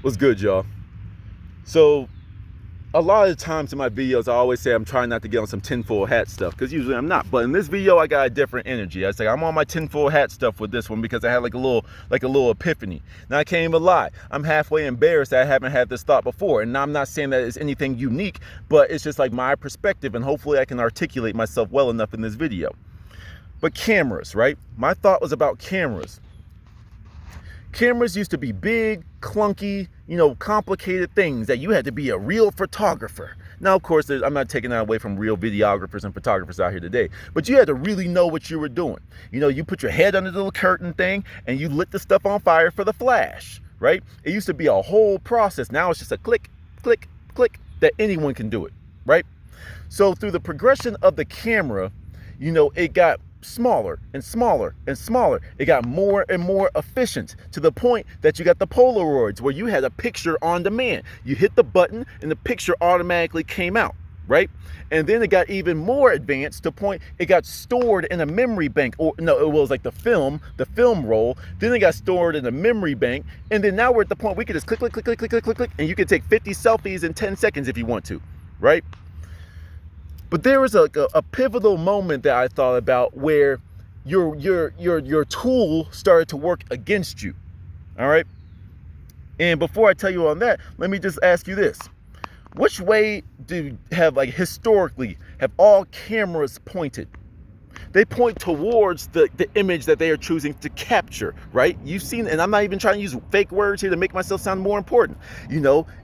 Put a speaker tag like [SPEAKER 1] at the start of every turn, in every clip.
[SPEAKER 1] What's good, y'all? So a lot of the times in my videos, I always say I'm trying not to get on some tinfoil hat stuff, because usually I'm not. But in this video, I got a different energy. I say I'm on my tinfoil hat stuff with this one because I had like a little epiphany. Now I can't even lie, I'm halfway embarrassed that I haven't had this thought before. And I'm not saying that it's anything unique, but it's just like my perspective, and hopefully I can articulate myself well enough in this video. But cameras, right? My thought was about cameras. Cameras used to be big, clunky, complicated things that you had to be a real photographer. Now, of course, I'm not taking that away from real videographers and photographers out here today, but you had to really know what you were doing. You put your head under the little curtain thing and you lit the stuff on fire for the flash, right? It used to be a whole process. Now it's just a click, click, click that anyone can do it, right? So through the progression of the camera, it got smaller and smaller and smaller. It got more and more efficient to the point that you got the Polaroids where you had a picture on demand. You hit the button and the picture automatically came out, right? And then it got even more advanced to the point it got stored in a memory bank, or no, it was like the film roll. Then it got stored in a memory bank. And then now we're at the point we can just click, click, click, click, click, click, click, click, and you can take 50 selfies in 10 seconds if you want to, right? But there was a pivotal moment that I thought about where your tool started to work against you. All right. And before I tell you on that, let me just ask you this. Which way historically have all cameras pointed? They point towards the image that they are choosing to capture, right? You've seen, and I'm not even trying to use fake words here to make myself sound more important.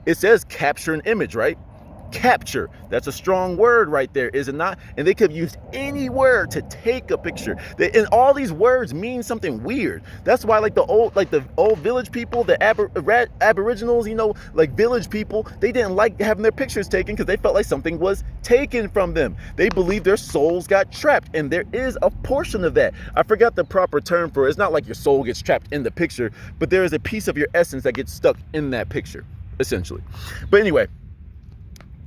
[SPEAKER 1] It says capture an image, right? Capture, that's a strong word right there, is it not? And they could have used any word to take a picture. And all these words mean something weird. That's why the old village people, the aboriginals, village people, they didn't like having their pictures taken because they felt like something was taken from them. They believed their souls got trapped, and there is a portion of that. I forgot the proper term for it. It's not like your soul gets trapped in the picture, but there is a piece of your essence that gets stuck in that picture, essentially. But anyway,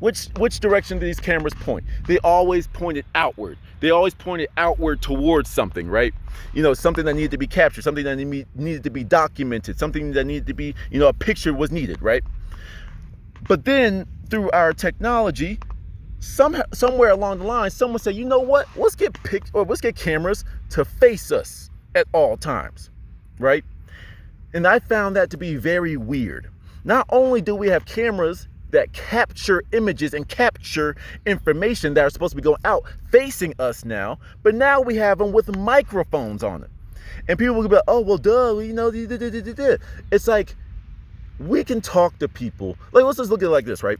[SPEAKER 1] which direction do these cameras point? They always pointed outward. They always pointed outward towards something, right? Something that needed to be captured, something that needed to be documented, something that needed to be, a picture was needed, right? But then through our technology, somewhere along the line, someone said, you know what? Let's get cameras to face us at all times, right? And I found that to be very weird. Not only do we have cameras that capture images and capture information that are supposed to be going out facing us now, but now we have them with microphones on it. And people will be like, oh, well, duh, it's like, we can talk to people. Let's just look at it like this, right?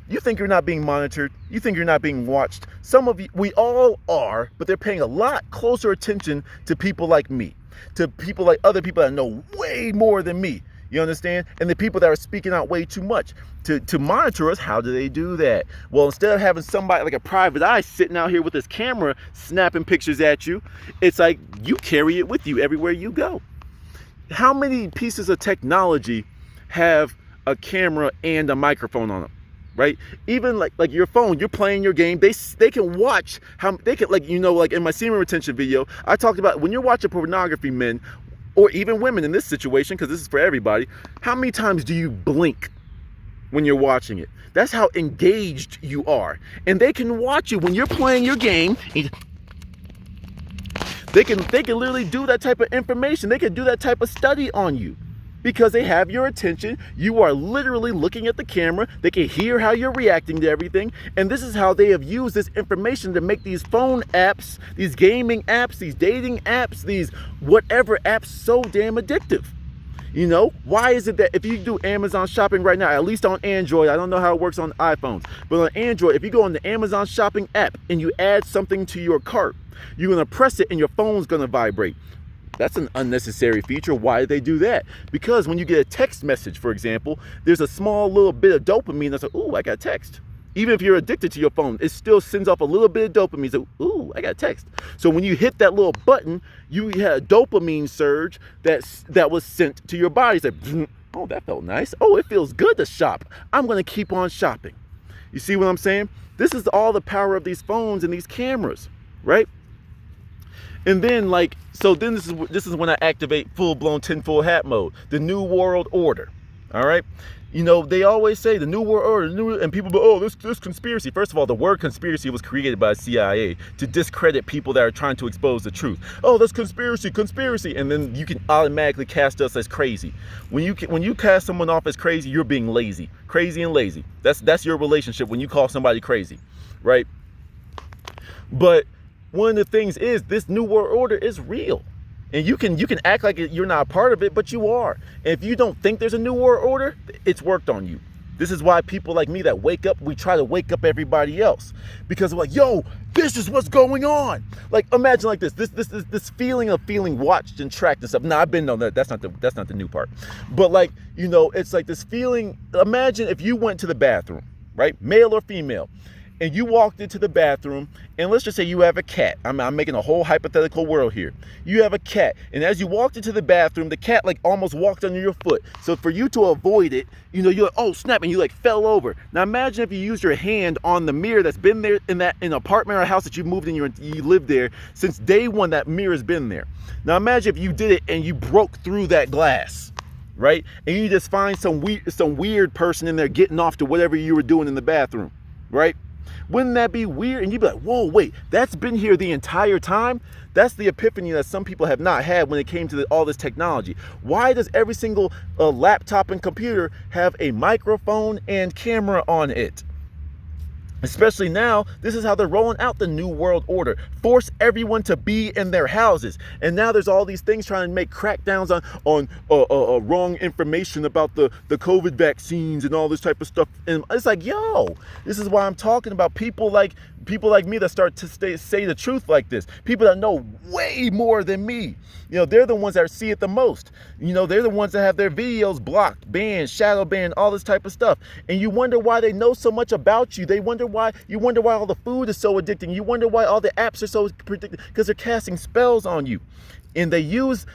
[SPEAKER 1] You think you're not being monitored. You think you're not being watched. Some of you, we all are, but they're paying a lot closer attention to people like me, to people like other people that know way more than me. You understand? And the people that are speaking out way too much to monitor us, how do they do that? Well, instead of having somebody like a private eye sitting out here with this camera snapping pictures at you, it's like you carry it with you everywhere you go. How many pieces of technology have a camera and a microphone on them? Right? Even like your phone, you're playing your game, they can watch how they can, like in my semen retention video, I talked about when you're watching pornography, men, or even women in this situation, because this is for everybody, how many times do you blink when you're watching it? That's how engaged you are. And they can watch you when you're playing your game. They can literally do that type of information. They can do that type of study on you because they have your attention. You are literally looking at the camera. They can hear how you're reacting to everything. And this is how they have used this information to make these phone apps, these gaming apps, these dating apps, these whatever apps so damn addictive. Why is it that if you do Amazon shopping right now, at least on Android, I don't know how it works on iPhones, but on Android, if you go on the Amazon shopping app and you add something to your cart, you're going to press it and your phone's going to vibrate. That's an unnecessary feature. Why do they do that? Because when you get a text message, for example, there's a small little bit of dopamine that's like, ooh, I got a text. Even if you're addicted to your phone, it still sends off a little bit of dopamine. So, ooh, I got a text. So when you hit that little button, you had a dopamine surge that was sent to your body. It's like, oh, that felt nice. Oh, it feels good to shop. I'm going to keep on shopping. You see what I'm saying? This is all the power of these phones and these cameras, right? And then this is when I activate full-blown tinfoil hat mode, the new world order. All right. You know, they always say the New World Order, and people go, oh, this conspiracy. First of all, the word conspiracy was created by CIA to discredit people that are trying to expose the truth. Oh, that's conspiracy. And then you can automatically cast us as crazy. When you cast someone off as crazy, you're being lazy. Crazy and lazy. That's your relationship when you call somebody crazy, right? But one of the things is this New World Order is real. And you can act like you're not a part of it, but you are. And if you don't think there's a New World Order, it's worked on you. This is why people like me that wake up, we try to wake up everybody else. Because we're like, yo, this is what's going on. Like, imagine like this feeling of feeling watched and tracked and stuff. Nah, I've been on that. That's not the new part. But like, you know, it's like this feeling. Imagine if you went to the bathroom, right? Male or female. And you walked into the bathroom, and let's just say you have a cat. I'm making a whole hypothetical world here. You have a cat, and as you walked into the bathroom, the cat like almost walked under your foot. So for you to avoid it, you know, you're like, oh snap, and you like fell over. Now imagine if you used your hand on the mirror that's been there in an apartment or a house that you moved in, you lived there since day one. That mirror has been there. Now imagine if you did it and you broke through that glass, right? And you just find some weird person in there getting off to whatever you were doing in the bathroom, right? Wouldn't that be weird? And you'd be like, whoa, wait, that's been here the entire time? That's the epiphany that some people have not had when it came to all this technology. Why does every single laptop and computer have a microphone and camera on it? Especially now, this is how they're rolling out the New World Order. Force everyone to be in their houses. And now there's all these things trying to make crackdowns on wrong information about the COVID vaccines and all this type of stuff. And it's like, yo, this is why I'm talking about people like me that start to say the truth like this. People that know way more than me. You know, they're the ones that see it the most. You know, they're the ones that have their videos blocked, banned, shadow banned, all this type of stuff. And you wonder why they know so much about you. You wonder why all the food is so addicting. You wonder why all the apps are so predictive, because they're casting spells on you. And they use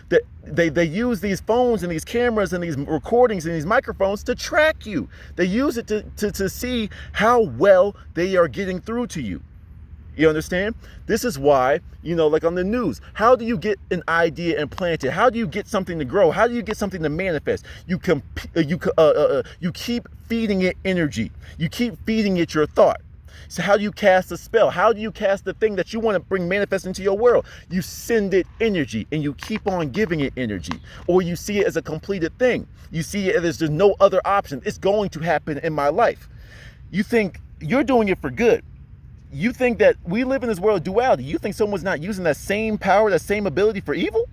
[SPEAKER 1] these phones and these cameras and these recordings and these microphones to track you. They use it to see how well they are getting through to you. You understand? This is why, you know, like on the news, how do you get an idea implanted? How do you get something to grow? How do you get something to manifest? You keep feeding it energy. You keep feeding it your thought. So how do you cast a spell? How do you cast the thing that you want to bring manifest into your world? You send it energy and you keep on giving it energy. Or you see it as a completed thing. You see it as there's no other option. It's going to happen in my life. You think you're doing it for good. You think that we live in this world of duality. You think someone's not using that same power, that same ability for evil?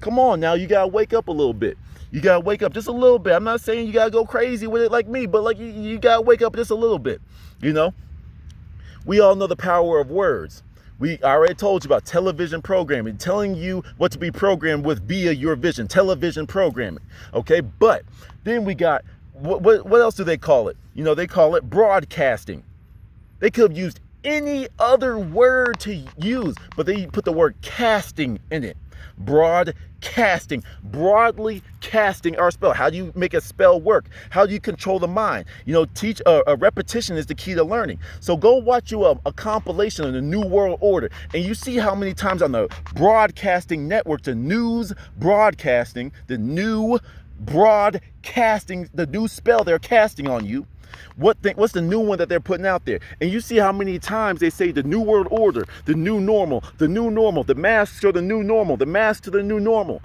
[SPEAKER 1] Come on now, you gotta wake up a little bit. You gotta wake up just a little bit. I'm not saying you gotta go crazy with it like me, but like you gotta wake up just a little bit, you know? We all know the power of words. I already told you about television programming, telling you what to be programmed with via your vision, television programming, okay? But then we got, what else do they call it? You know, they call it broadcasting. They could have used any other word to use, but they put the word casting in it. Broadcasting, broadly casting our spell. How do you make a spell work? How do you control the mind? You know, teach a repetition is the key to learning. So go watch you a compilation of the New World Order, and you see how many times on the broadcasting network, the news broadcasting, the new broadcasting, the new spell they're casting on you. What's the new one that they're putting out there? And you see how many times they say the New World Order, the new normal, the masks are the new normal, the masks to the new normal.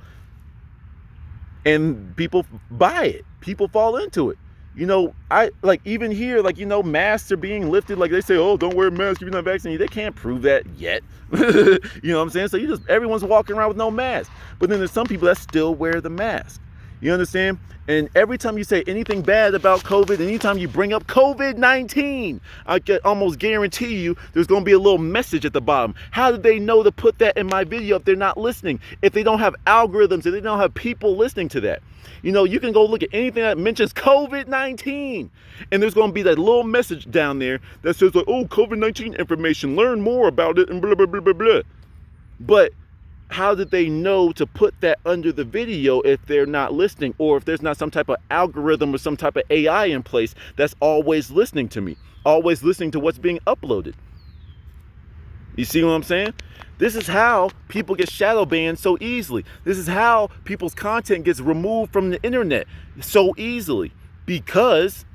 [SPEAKER 1] And people buy it. People fall into it. You know, I like even here, like, you know, masks are being lifted. Like they say, oh, don't wear a mask if you're not vaccinated. They can't prove that yet. You know what I'm saying? So everyone's walking around with no mask. But then there's some people that still wear the mask. You understand? And every time you say anything bad about COVID, anytime you bring up COVID-19, I can almost guarantee you there's going to be a little message at the bottom. How do they know to put that in my video if they're not listening? If they don't have algorithms, if they don't have people listening to that? You know, you can go look at anything that mentions COVID-19, and there's going to be that little message down there that says, like, oh, COVID-19 information, learn more about it, and blah, blah, blah, blah, blah. But how did they know to put that under the video if they're not listening, or if there's not some type of algorithm or some type of AI in place that's always listening to me, always listening to what's being uploaded? You see what I'm saying? This is how people get shadow banned so easily. This is how people's content gets removed from the internet so easily, because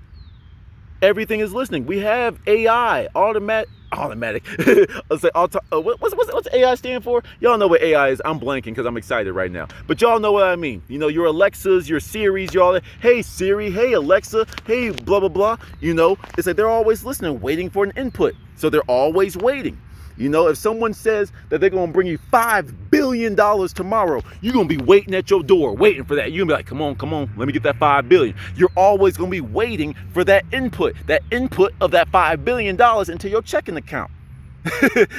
[SPEAKER 1] everything is listening. We have AI, automatic. Let's say what's AI stand for? Y'all know what AI is. I'm blanking because I'm excited right now. But y'all know what I mean. You know, your Alexas, your Siris, y'all. Hey Siri, hey Alexa, hey blah blah blah. You know, it's like they're always listening, waiting for an input. So they're always waiting. You know, if someone says that they're going to bring you $5 billion tomorrow, you're going to be waiting at your door, waiting for that. You're going to be like, come on, let me get that $5 billion. You're always going to be waiting for that input of that $5 billion into your checking account.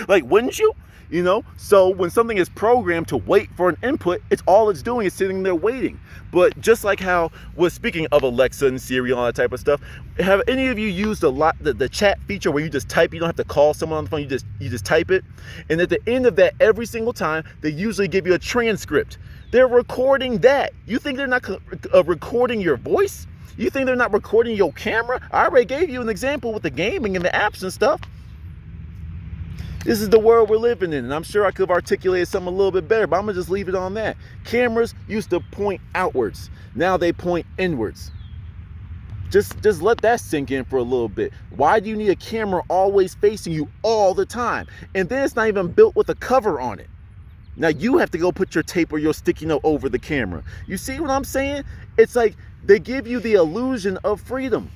[SPEAKER 1] Like, wouldn't you? You know, so when something is programmed to wait for an input, it's doing is sitting there waiting. But just like how we're speaking of Alexa and Siri, all that type of stuff, have any of you used the chat feature where you just type? You don't have to call someone on the phone. You just type it, and at the end of that, every single time, they usually give you a transcript. They're recording that. You think they're not recording your voice? You think they're not recording your camera? I already gave you an example with the gaming and the apps and stuff. This is the world we're living in, and I'm sure I could have articulated something a little bit better, but I'm going to just leave it on that. Cameras used to point outwards. Now they point inwards. Just let that sink in for a little bit. Why do you need a camera always facing you all the time? And then it's not even built with a cover on it. Now you have to go put your tape or your sticky note over the camera. You see what I'm saying? It's like they give you the illusion of freedom.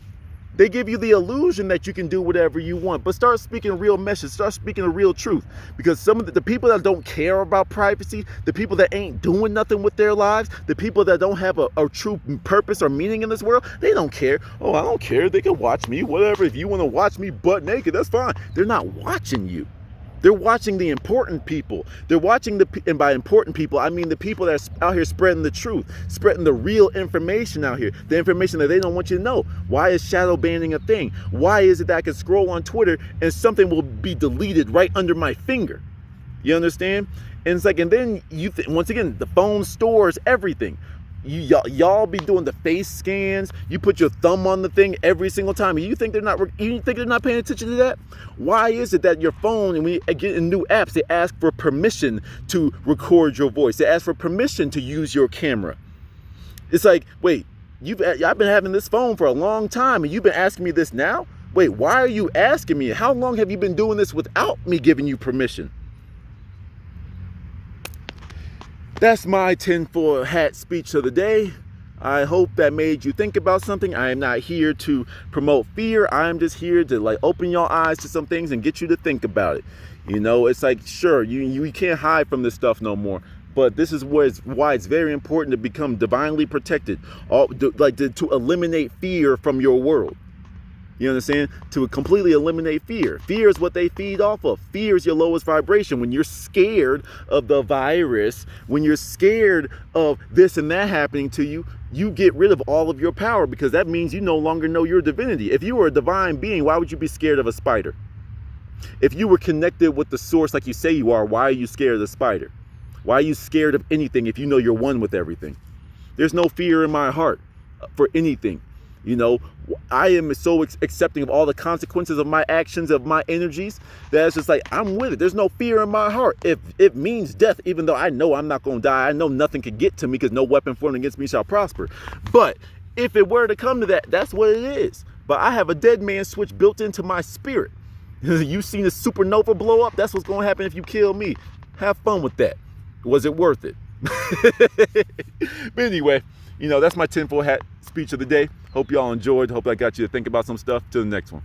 [SPEAKER 1] They give you the illusion that you can do whatever you want, but start speaking a real message, start speaking a real truth. Because some of the people that don't care about privacy, the people that ain't doing nothing with their lives, the people that don't have a true purpose or meaning in this world, they don't care. Oh, I don't care. They can watch me, whatever. If you want to watch me butt naked, that's fine. They're not watching you. They're watching the important people. They're watching and by important people, I mean the people that are out here spreading the truth, spreading the real information out here, the information that they don't want you to know. Why is shadow banning a thing? Why is it that I can scroll on Twitter and something will be deleted right under my finger? You understand? And it's like, and then once again, the phone stores everything. Y'all be doing the face scans. You put your thumb on the thing every single time. You think they're not paying attention to that? Why is it that your phone, and when you get in new apps, they ask for permission to record your voice? They ask for permission to use your camera. It's like, wait, I've been having this phone for a long time, and you've been asking me this now? Wait, why are you asking me? How long have you been doing this without me giving you permission? That's my tinfoil hat speech of the day. I hope that made you think about something. I am not here to promote fear. I am just here to open your eyes to some things and get you to think about it. You know, it's like, sure, you can't hide from this stuff no more. But this is why it's very important to become divinely protected, to eliminate fear from your world. You understand? To completely eliminate fear. Fear is what they feed off of. Fear is your lowest vibration. When you're scared of the virus, when you're scared of this and that happening to you, you get rid of all of your power, because that means you no longer know your divinity. If you were a divine being, why would you be scared of a spider? If you were connected with the source like you say you are, why are you scared of the spider? Why are you scared of anything if you know you're one with everything? There's no fear in my heart for anything. You know, I am so accepting of all the consequences of my actions, of my energies, that it's just like, I'm with it. There's no fear in my heart. If it means death, even though I know I'm not going to die, I know nothing can get to me because no weapon formed against me shall prosper. But if it were to come to that, that's what it is. But I have a dead man switch built into my spirit. You've seen a supernova blow up. That's what's going to happen if you kill me. Have fun with that. Was it worth it? But anyway, you know, that's my tinfoil hat speech of the day. Hope y'all enjoyed. Hope I got you to think about some stuff. Till the next one.